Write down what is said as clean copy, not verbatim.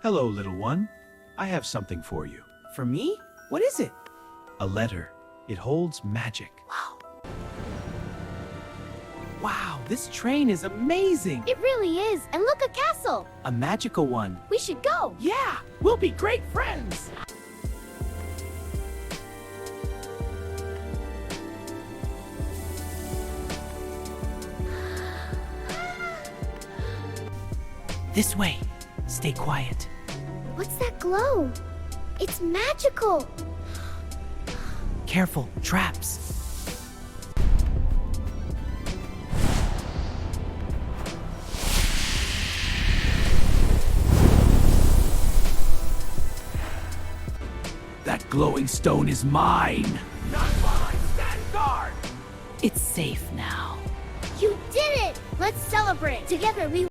Hello, little one. I have something for you. For me? What is it? A letter. It holds magic. Wow. Wow, this train is amazing. It really is. And look, a castle. A magical one. We should go. Yeah, we'll be great friends. This way. Stay quiet. What's that glow? It's magical. Careful, traps. That glowing stone is mine. Not mine, stand guard. It's safe now. You did it. Let's celebrate. Together we